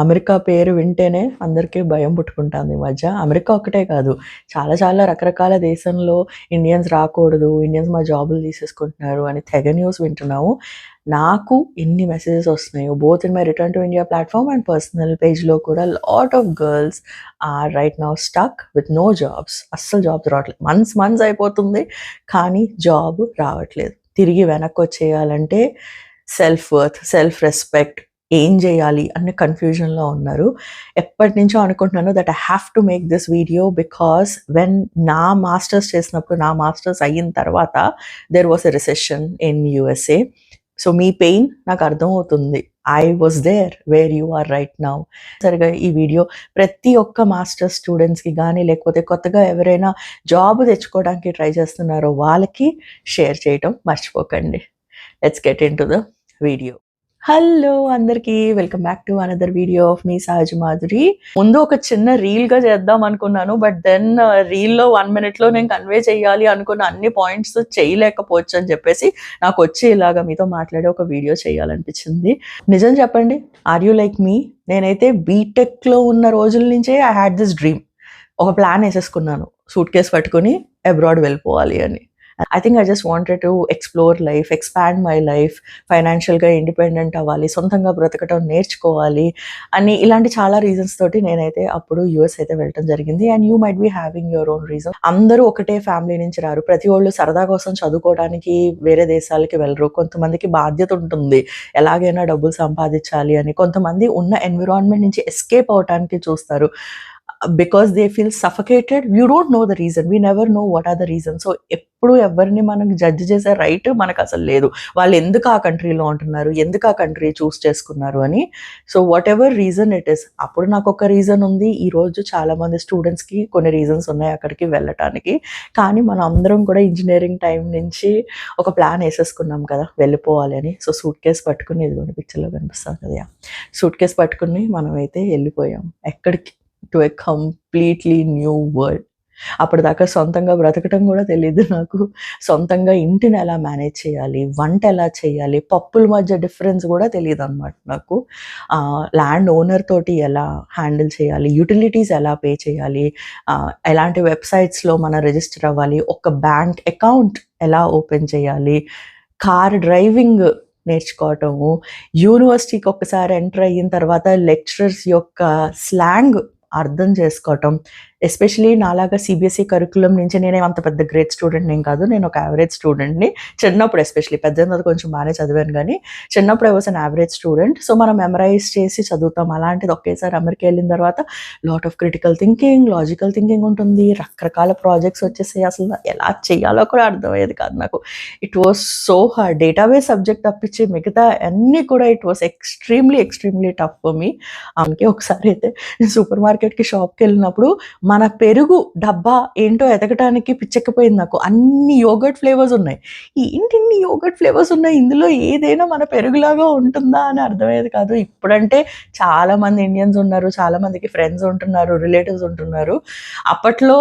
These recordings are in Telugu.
అమెరికా పేరు వింటేనే అందరికీ భయం పుట్టుకుంటాంది ఈ మధ్య. అమెరికా ఒక్కటే కాదు, చాలా చాలా రకరకాల దేశంలో ఇండియన్స్ రాకూడదు, ఇండియన్స్ మా జాబులు తీసేసుకుంటున్నారు అని తెగ న్యూస్ వింటున్నాము. నాకు ఎన్ని మెసేజెస్ వస్తున్నాయో both in my return to India platform and personal పేజ్‌లో కూడా lot of girls are right now stuck with no jobs. అస్సలు జాబ్స్ రావట్లేదు. మంత్స్ అయిపోతుంది, కానీ జాబ్ రావట్లేదు. తిరిగి వెనక్కొచ్చేయాలంటే సెల్ఫ్ వర్త్, సెల్ఫ్ రెస్పెక్ట్ ఏం చేయాలి అనే కన్ఫ్యూజన్‌లో ఉన్నారు. ఎప్పటినుంచో అనుకుంటున్నాను that I have to make this video because when నా మాస్టర్స్ చేసినప్పుడు, నా మాస్టర్స్ అయిన తర్వాత there was a recession in USA. So me pain నాకు అర్థమవుతుంది. I was there where you are right now. సరిగా ఈ వీడియో ప్రతి ఒక్క మాస్టర్స్ స్టూడెంట్స్‌కి గానీ, లేకపోతే కొత్తగా ఎవరైనా జాబ్ తెచ్చుకోవడానికి ట్రై చేస్తున్నారో వాళ్ళకి షేర్ చేయటం మర్చిపోకండి. Let's get into the video. Hello అందరికీ, welcome back to another video of మీ సహజ మాధురి. ముందు ఒక చిన్న రీల్గా చేద్దాం అనుకున్నాను, బట్ దెన్ రీల్లో 1 minute నేను కన్వే చేయాలి అనుకున్న అన్ని పాయింట్స్ చేయలేకపోవచ్చు అని చెప్పేసి నాకు వచ్చి ఇలాగా మీతో మాట్లాడే ఒక వీడియో చేయాలనిపించింది. నిజం చెప్పండి, ఆర్ యూ లైక్ మీ? నేనైతే బీటెక్లో ఉన్న రోజుల నుంచే ఐ హ్యాడ్ దిస్ డ్రీమ్. ఒక ప్లాన్ వేసేసుకున్నాను, సూట్ కేస్ పట్టుకొని అబ్రాడ్ వెళ్ళిపోవాలి అని. I think I just wanted to explore life, expand my life, ఫైనాన్షియల్గా ఇండిపెండెంట్ అవ్వాలి, సొంతంగా బ్రతకటం నేర్చుకోవాలి అని ఇలాంటి చాలా రీజన్స్ తోటి నేనైతే అప్పుడు యూఎస్ అయితే వెళ్ళటం జరిగింది. And you might be having your own reason. అందరూ ఒకటే ఫ్యామిలీ నుంచి రారు. ప్రతి వాళ్ళు సరదా కోసం చదువుకోవడానికి వేరే దేశాలకి వెళ్ళరు. కొంతమందికి బాధ్యత ఉంటుంది, ఎలాగైనా డబ్బులు సంపాదించాలి అని. కొంతమంది ఉన్న ఎన్విరాన్మెంట్ నుంచి ఎస్కేప్ అవటానికి చూస్తారు. Because they feel suffocated. You don't know the reason, we never know what are the reason. So ఎప్పుడు ఎవరిని మనకు జడ్జ్ చేసే రైట్ మనకు అసలు లేదు. వాళ్ళు ఎందుకు ఆ కంట్రీలో ఉంటున్నారు, ఎందుకు ఆ కంట్రీ చూస్ చేసుకున్నారు అని. So what ever reason it is, అప్పుడు నాకు ఒక రీజన్ ఉంది, ఈరోజు చాలామంది స్టూడెంట్స్కి కొన్ని రీజన్స్ ఉన్నాయి అక్కడికి వెళ్ళటానికి. కానీ మనం అందరం కూడా ఇంజనీరింగ్ టైం నుంచి ఒక ప్లాన్ వేసేసుకున్నాం కదా వెళ్ళిపోవాలి అని. సో సూట్ కేస్ పట్టుకుని, ఇదిగోండి పిక్చర్లో కనిపిస్తాం కదా, సూట్ కేస్ పట్టుకుని మనమైతే వెళ్ళిపోయాం. ఎక్కడికి? To a completely new world. అప్పటిదాకా సొంతంగా బ్రతకటం కూడా తెలియదు నాకు. సొంతంగా ఇంటిని ఎలా మేనేజ్ చేయాలి, వంట ఎలా చేయాలి, పప్పుల మధ్య డిఫరెన్స్ కూడా తెలియదు అనమాట నాకు. ల్యాండ్ ఓనర్ తోటి ఎలా హ్యాండిల్ చేయాలి, యూటిలిటీస్ ఎలా పే చేయాలి, ఎలాంటి వెబ్సైట్స్లో మనం రిజిస్టర్ అవ్వాలి, ఒక బ్యాంక్ అకౌంట్ ఎలా ఓపెన్ చేయాలి, కార్ డ్రైవింగ్ నేర్చుకోవటము, యూనివర్సిటీకి ఒక్కసారి ఎంటర్ అయిన తర్వాత లెక్చరర్స్ యొక్క స్లాంగ్ అర్థం చేసుకోవటం. ఎస్పెషలీ నాలాగా సిబిఎస్ఈ కరికులం నుంచి, నేనే అంత పెద్ద గ్రేట్ స్టూడెంట్ నేను కాదు, నేను ఒక యావరేజ్ స్టూడెంట్ని చిన్నప్పుడు. ఎస్పెషలీ పెద్ద కొంచెం బాగానే చదివాను, కానీ చిన్నప్పుడు I was an average student. So మనం మెమరైజ్ చేసి చదువుతాం. అలాంటిది ఒకేసారి అమెరికా వెళ్ళిన తర్వాత lot of critical thinking, logical thinking ఉంటుంది. రకరకాల ప్రాజెక్ట్స్ వచ్చేసాయి. అసలు ఎలా చేయాలో కూడా అర్థమయ్యేది కాదు నాకు. It was so hard. Database subject తప్పించి మిగతా అన్నీ కూడా it was extremely tough for me. అందుకే ఒకసారి అయితే సూపర్ మార్కెట్కి షాప్కి వెళ్ళినప్పుడు మన పెరుగు డబ్బా ఏంటో ఎతకటానికి పిచ్చెక్కిపోయింది నాకు. అన్ని యోగర్ట్ ఫ్లేవర్స్ ఉన్నాయి. ఏంటి ఇన్ని యోగర్ట్ ఫ్లేవర్స్ ఉన్నాయి, ఇందులో ఏదైనా మన పెరుగులాగా ఉంటుందా అని అర్థమయ్యేది కాదు. ఇప్పుడంటే చాలామంది ఇండియన్స్ ఉన్నారు, చాలామందికి ఫ్రెండ్స్ ఉంటున్నారు, రిలేటివ్స్ ఉంటున్నారు. అప్పట్లో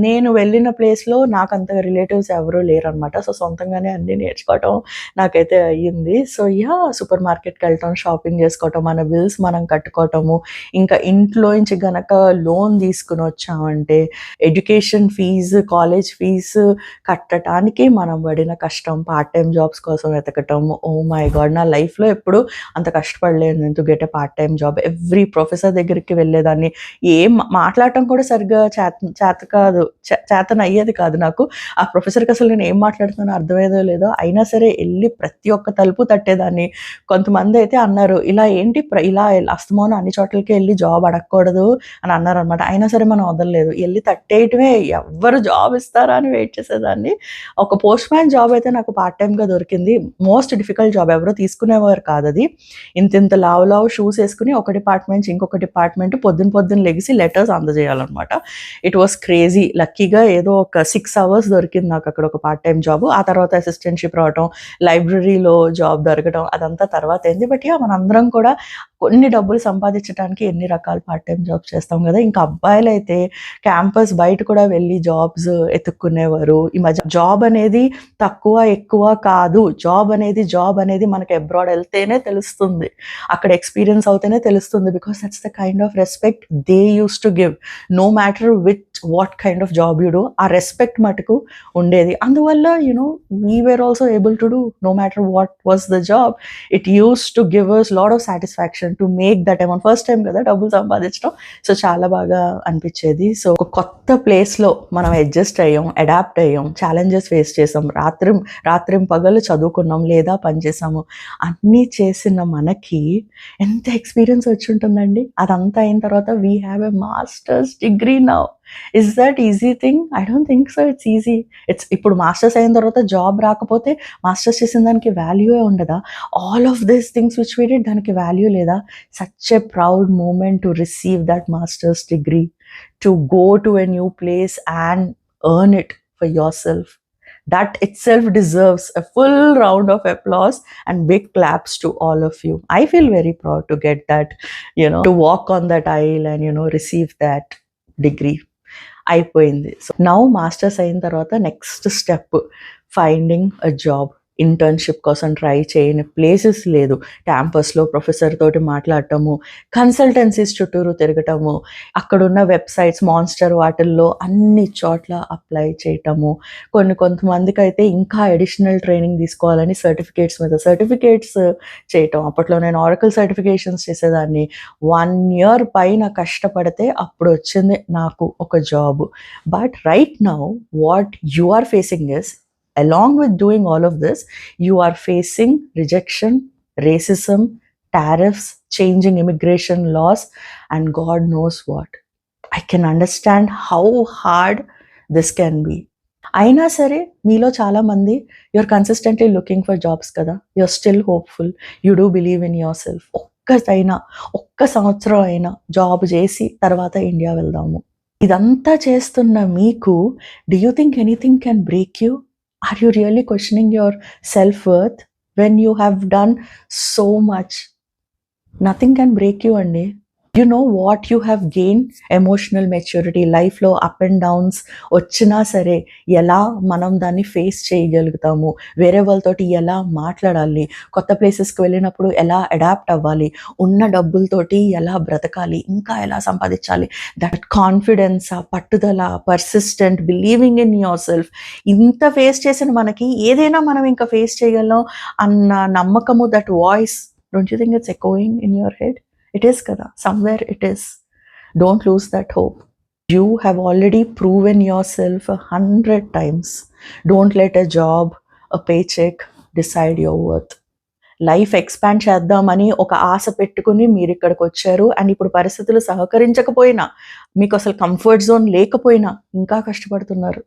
నేను వెళ్ళిన ప్లేస్లో నాకు అంతగా రిలేటివ్స్ ఎవరూ లేరనమాట. సో సొంతంగానే అన్నీ నేర్చుకోవటం నాకైతే అయ్యింది. సో సూపర్ మార్కెట్కి వెళ్ళటం, షాపింగ్ చేసుకోవటం, మన బిల్స్ మనం కట్టుకోవటము, ఇంకా ఇంట్లో నుంచి గనక లోన్ తీసుకుని వచ్చామంటే ఎడ్యుకేషన్ ఫీజు, కాలేజ్ ఫీజు కట్టడానికి మనం పడిన కష్టం, పార్ట్ టైం జాబ్స్ కోసం వెతకటం. ఓ మై గాడ్, నా లైఫ్లో ఎప్పుడు అంత కష్టపడలేదు to get a part time job. Every professor దగ్గరికి వెళ్ళేదాన్ని. ఏం మాట్లాడటం కూడా సరిగ్గా చేతన అయ్యేది కాదు నాకు. ఆ ప్రొఫెసర్కి అసలు నేను ఏం మాట్లాడుతున్నానో అర్థమయ్యేదో లేదో, అయినా సరే వెళ్ళి ప్రతి ఒక్క తలుపు తట్టేదాన్ని. కొంతమంది అయితే అన్నారు, ఇలా ఏంటి ఇలా అస్తమానం అన్ని చోట్లకి వెళ్ళి జాబ్ అడగకూడదు అని అన్నారు అనమాట. అయినా సరే మనం వదలలేదు, వెళ్ళి తట్టేయటమే. ఎవరు జాబ్ ఇస్తారా అని వెయిట్ చేసేదాన్ని. ఒక పోస్ట్ మ్యాన్ జాబ్ అయితే నాకు పార్ట్ టైంగా దొరికింది. మోస్ట్ డిఫికల్ట్ జాబ్, ఎవరో తీసుకునేవారు కాదు అది. ఇంత లావు షూస్ వేసుకుని ఒక డిపార్ట్మెంట్ నుంచి ఇంకొక డిపార్ట్మెంట్ పొద్దున్న లెగిసి లెటర్స్ అందజేయాలన్నమాట. It was crazy. లక్కీగా ఏదో ఒక 6 hours దొరికింది నాకు అక్కడ ఒక పార్ట్ టైం జాబ్. ఆ తర్వాత అసిస్టెంట్షిప్ రావటం, లైబ్రరీలో జాబ్ దొరకడం, అదంతా తర్వాత అయింది. బట్ మనందరం కూడా కొన్ని డబ్బులు సంపాదించడానికి ఎన్ని రకాల పార్ట్ టైం జాబ్స్ చేస్తాం కదా. ఇంకా అబ్బాయిలు అయితే క్యాంపస్ బయట కూడా వెళ్ళి జాబ్స్ ఎతుక్కునేవారు. ఈ మధ్య జాబ్ అనేది తక్కువ ఎక్కువ కాదు, జాబ్ అనేది మనకి అబ్రాడ్ వెళ్తేనే తెలుస్తుంది, అక్కడ ఎక్స్పీరియన్స్ అవుతేనే తెలుస్తుంది. Because that's the kind of respect they use to give, no matter with what kind of job you do, ఆ రెస్పెక్ట్ మటుకు ఉండేది. అందువల్ల we were also able to do no matter what was the job. It use to give us lot of satisfaction to make that amount. First time కదా డబ్బులు సంపాదించడం, సో చాలా బాగా అనిపించేది. సో ఒక కొత్త ప్లేస్లో మనం అడ్జస్ట్ అయ్యాం, అడాప్ట్ అయ్యాం, ఛాలెంజెస్ ఫేస్ చేసాం, రాత్రి పగలు చదువుకున్నాం లేదా పనిచేసాము, అన్నీ చేసిన మనకి ఎంత ఎక్స్పీరియన్స్ వచ్చి ఉంటుందండి. అదంతా అయిన తర్వాత we have a masters degree now. Is that easy thing? I don't think so. It's easy. ఇప్పుడు మాస్టర్స్ అయిన తర్వాత జాబ్ రాకపోతే మాస్టర్స్ చేసిన దానికి వాల్యూయే ఉండదా? All of these things which we did, దానికి వాల్యూ లేదా? Such a proud moment to receive that masters degree, to go to a new place and earn it for yourself. That itself deserves a full round of applause and big claps to all of you. I feel very proud to get that, to walk on that aisle and, receive that degree. అయిపోయింది. సో నౌ మాస్టర్స్ అయిన తర్వాత నెక్స్ట్ స్టెప్ ఫైండింగ్ అ జాబ్. ఇంటర్న్షిప్ కోసం ట్రై చేయని ప్లేసెస్ లేదు. క్యాంపస్లో ప్రొఫెసర్ తోటి మాట్లాడటము, కన్సల్టెన్సీస్ చుట్టూరు తిరగటము, అక్కడున్న వెబ్సైట్స్ మాన్స్టర్ వాటిల్లో అన్ని చోట్ల అప్లై చేయటము. కొంతమందికి అయితే ఇంకా అడిషనల్ ట్రైనింగ్ తీసుకోవాలని సర్టిఫికేట్స్ మీద సర్టిఫికేట్స్ చేయటం. అప్పట్లో నేను ఆరకల్ సర్టిఫికేషన్స్ చేసేదాన్ని. 1 year పైన కష్టపడితే అప్పుడు వచ్చింది నాకు ఒక job. But right now what you are facing is, along with doing all of this, you are facing rejection, racism, tariffs, changing immigration laws, and God knows what. I can understand how hard this can be. అయినా సరే మీలో చాలా మంది you're consistently looking for jobs కదా, you're still hopeful, you do believe in yourself. ఒక్క సంవత్సరం అయినా జాబ్ చేసి తర్వాత ఇండియా వెళ్దాము. ఇదంతా చేస్తున్న మీకు do you think anything can break you? Are you really questioning your self-worth when you have done so much? Nothing can break you, andi. You know what you have gained? Emotional maturity. Life lo up and downs వచ్చినా సరే ఎలా మనం దాన్ని ఫేస్ చేయగలుగుతాము, వేరే వాళ్ళతోటి ఎలా మాట్లాడాలి, కొత్త ప్లేసెస్కి వెళ్ళినప్పుడు ఎలా అడాప్ట్ అవ్వాలి, ఉన్న డబ్బులతోటి ఎలా బ్రతకాలి, ఇంకా ఎలా సంపాదించాలి, దట్ కాన్ఫిడెన్స్, ఆ పట్టుదల, persistent, believing in yourself, ఇంత ఫేస్ చేసిన మనకి ఏదైనా మనం ఇంకా ఫేస్ చేయగలం అన్న నమ్మకము, that voice, don't you think it's echoing in your head? It is kada, somewhere it is. Don't lose that hope. You have already proven yourself 100 times. Don't let a job, a paycheck decide your worth. Life expand చేద్దామని ఒక ఆశ పెట్టుకుని మీరు ఇక్కడికి వచ్చారు. అండ్ ఇప్పుడు పరిస్థితులు సహకరించకపోయినా, మీకు అసలు కంఫర్ట్ జోన్ లేకపోయినా ఇంకా కష్టపడుతున్నారు.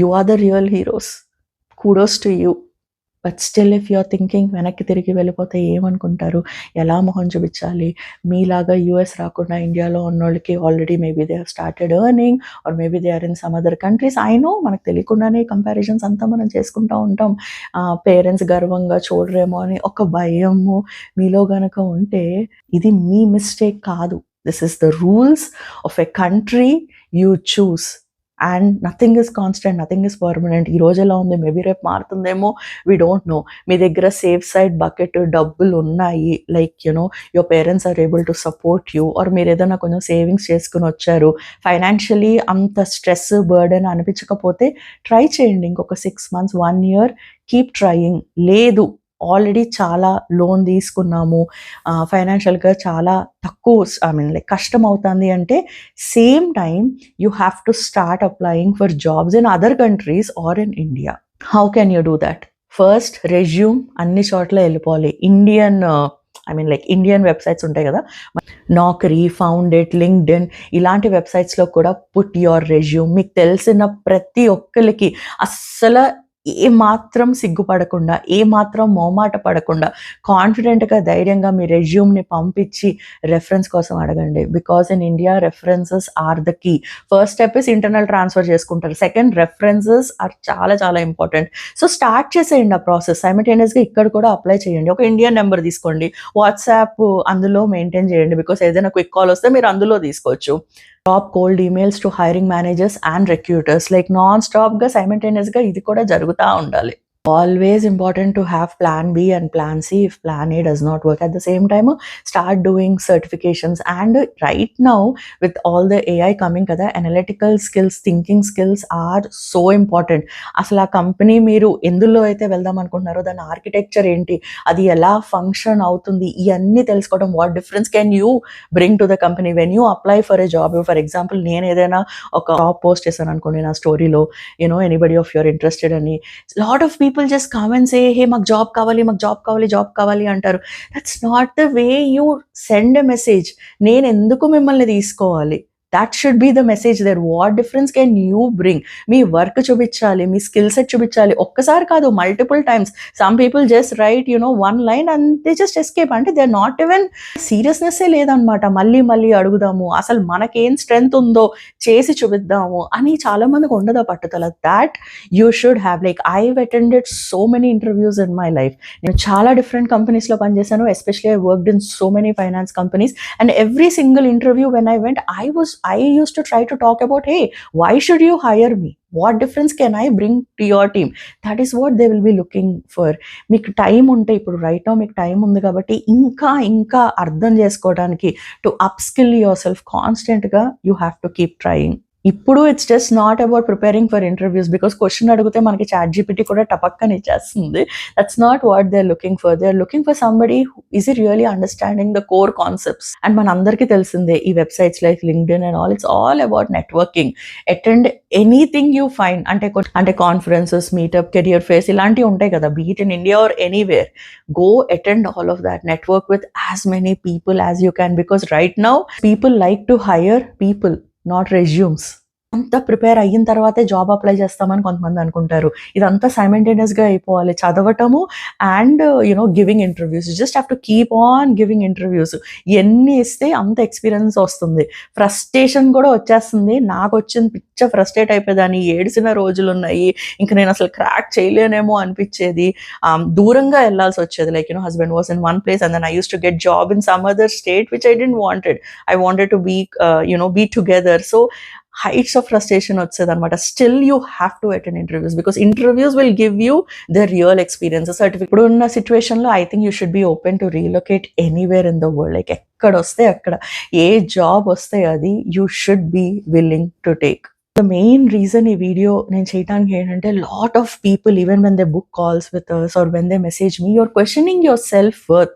You are the real heroes. Kudos to you. But still if you're thinking వెనక్కి తిరిగి వెళ్ళిపోతే ఏమనుకుంటారు, ఎలా మొహం చూపించాలి, మీలాగా యూఎస్ రాకుండా ఇండియాలో ఉన్నోళ్ళకి already maybe they have started earning or maybe they are in some other countries. I know మనకు తెలియకుండానే కంపారిజన్స్ అంతా మనం చేసుకుంటూ ఉంటాం. పేరెంట్స్ గర్వంగా చూడరేమో అని ఒక భయము మీలో గనక ఉంటే ఇది మీ మిస్టేక్ కాదు. This is the rules of a country you choose. And nothing is constant, nothing is permanent. ఈ రోజు ఎలా ఉంది, మేబీ రేపు మారుతుందేమో, వీ డోంట్ నో. మీ దగ్గర సేఫ్ సైడ్ బకెట్ డబ్బులు ఉన్నాయి, like your parents are able to support you, or మీరు ఏదైనా కొంచెం సేవింగ్స్ చేసుకుని వచ్చారు, ఫైనాన్షియలీ అంత స్ట్రెస్ బర్డెన్ అనిపించకపోతే ట్రై చేయండి. ఇంకొక 6 months, 1 year కీప్ ట్రయింగ్. లేదు, ఆల్రెడీ చాలా లోన్ తీసుకున్నాము, ఫైనాన్షియల్గా చాలా తక్కువ, లైక్ కష్టం అవుతుంది అంటే, same time you have to start applying for jobs in other countries or in India. How can you do that? First resume అన్ని చోట్ల వెళ్ళిపోవాలి. ఇండియన్ వెబ్సైట్స్ ఉంటాయి కదా, నాకరీ, ఫౌండెడ్, లింక్డ్ఇన్, ఇలాంటి వెబ్సైట్స్లో కూడా పుట్ యువర్ రెజ్యూమ్. మీకు తెలిసిన ప్రతి ఒక్కరికి అస్సలు ఏ మాత్రం సిగ్గుపడకుండా, ఏ మాత్రం మొహమాట పడకుండా, కాన్ఫిడెంట్గా, ధైర్యంగా మీ రెజ్యూమ్ని పంపించి రెఫరెన్స్ కోసం అడగండి. Because in India references are the key. First step is internal transfer చేసుకుంటారు, సెకండ్ రెఫరెన్సెస్ ఆర్ చాలా చాలా ఇంపార్టెంట్. సో స్టార్ట్ చేసేయండి ఆ ప్రాసెస్. సైమల్టేనియస్గా ఇక్కడ కూడా అప్లై చేయండి. ఒక ఇండియన్ నెంబర్ తీసుకోండి, వాట్సాప్ అందులో మెయింటైన్ చేయండి, బికాస్ ఏదైనా క్విక్ కాల్ వస్తే మీరు అందులో తీసుకోవచ్చు. Drop cold emails to hiring managers and recruiters. Like non స్టాప్గా సైమల్టేనియస్గా ఇది కూడా జరుగుతూ ఉండాలి. Always important to have plan B and plan C if plan A does not work. At the same time, start doing certifications. And right now, with all the AI coming kada, analytical skills, thinking skills are so important. అసలు ఆ కంపెనీ మీరు ఎందులో అయితే వెళ్దాం అనుకుంటున్నారో దాని ఆర్కిటెక్చర్ ఏంటి, అది ఎలా ఫంక్షన్ అవుతుంది, ఇవన్నీ తెలుసుకోవడం. What difference can you bring to the company when you apply for a job. For example, నేను ఏదైనా ఒక జాబ్ పోస్ట్ చేశాను అనుకోండి నా స్టోరీలో, ఎనీబడి ఆఫ్ యూర్ ఇంట్రెస్టెడ్ అని, lot of people just come and say, hey, maku job kavali antaru. That's not the way you send a message. Nenu enduku mimmalni teesukovali. That should be the message there. What difference can you bring? Me work చూపించాలి, మీ స్కిల్ సెట్ చూపించాలి. ఒక్కసారి కాదు, multiple times. Some people just right one line and they just escape. అంటే దే ఆర్ నాట్ ఈవెన్ సీరియస్నెస్సే లేదనమాట. మళ్ళీ అడుగుదాము, అసలు మనకేం స్ట్రెంగ్త్ ఉందో చేసి చూపిద్దాము అని చాలా మందికి ఉండదు ఆ పట్టుదల. That you should have. Like I've attended so many interviews in my life. నేను చాలా డిఫరెంట్ కంపెనీస్లో పనిచేశాను. Especially I worked in so many finance companies. And every single interview when I went, I used to try to talk about, hey, why should you hire me? What difference can I bring to your team? That is what they will be looking for. మీకు టైం ఉంటే, ఇప్పుడు రైట్ నౌ మీకు టైం ఉంది కాబట్టి ఇంకా అర్థం చేసుకోవడానికి, టు అప్స్కిల్ యువర్ సెల్ఫ్ కాన్స్టెంట్గా you have to keep trying. ఇప్పుడు it's just not about preparing for interviews, because question అడిగితే మనకి ChatGPT కూడా టపక్కని ఇచ్చేస్తుంది. That's not what they are looking for. They are looking for somebody who is really understanding the core concepts. And మనందరికీ తెలిసిందే, ఈ websites like LinkedIn and all, it's all about networking. Attend anything you find. అంటే కాన్ఫరెన్సెస్, మీటప్, కెరియర్ ఫేర్స్ ఇలాంటివి ఉంటాయి కదా, beat in India or anywhere. Go attend all of that. Network with as many people as you can, because right now people like to hire people, not resumes. అంతా ప్రిపేర్ అయిన తర్వాతే జాబ్ అప్లై చేస్తామని కొంతమంది అనుకుంటారు. ఇదంతా సైమల్టేనియస్గా అయిపోవాలి, చదవటము and giving interviews. Just have to keep on giving interviews. ఎన్ని ఇస్తే అంత ఎక్స్పీరియన్స్ వస్తుంది. ఫ్రస్ట్రేషన్ కూడా వచ్చేస్తుంది. నాకు వచ్చింది, పిచ్చ ఫ్రస్ట్రేట్ అయిపోయేదాన్ని, ఏడిసిన రోజులు ఉన్నాయి. ఇంకా నేను అసలు క్రాక్ చేయలేనేమో అనిపించేది. దూరంగా వెళ్ళాల్సి వచ్చేది. Like husband was in one place and then I use to get job in some other state which I didn't wanted. I wanted to be together. So heights of frustration వచ్చేది అనమాట. Still you have to attend interviews, because interviews will give you the real experience. Certificate ఇప్పుడు ఉన్న సిచ్యువేషన్లో I think you should be open to relocate anywhere in the world. Like ఎక్కడ వస్తే అక్కడ, ఏ జాబ్ వస్తే అది you should be willing to take. The main reason ఈ వీడియో నేను చేయడానికి ఏంటంటే, lot of people even when they book calls with us or when they message me, you're questioning your self-worth.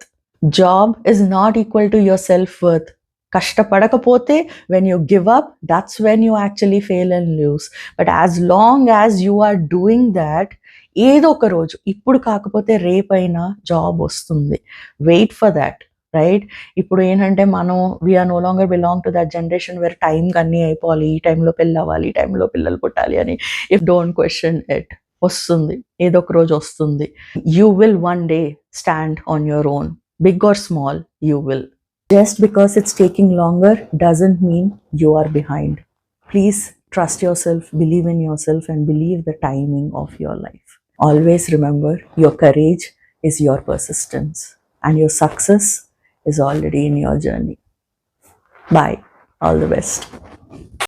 Job is not equal to your self-worth. కష్టపడకపోతే when you give up, that's when you actually fail and lose. But as long as you are doing that, ఏదో ఒక రోజు, ఇప్పుడు కాకపోతే రేపైనా జాబ్ వస్తుంది. Wait for that, right? ఇప్పుడు ఏంటంటే మనం we are no longer belong to that generation where టైంకి అన్నీ అయిపోవాలి, ఈ టైంలో పెళ్ళి అవ్వాలి, ఈ టైంలో పిల్లలు పుట్టాలి అని. If don't question it. వస్తుంది, ఏదో ఒక రోజు వస్తుంది. You will one day stand on your own, big or small, you will. Just because it's taking longer doesn't mean you are behind. Please trust yourself, believe in yourself, and believe the timing of your life. Always remember, your courage is your persistence, and your success is already in your journey. Bye. All the best.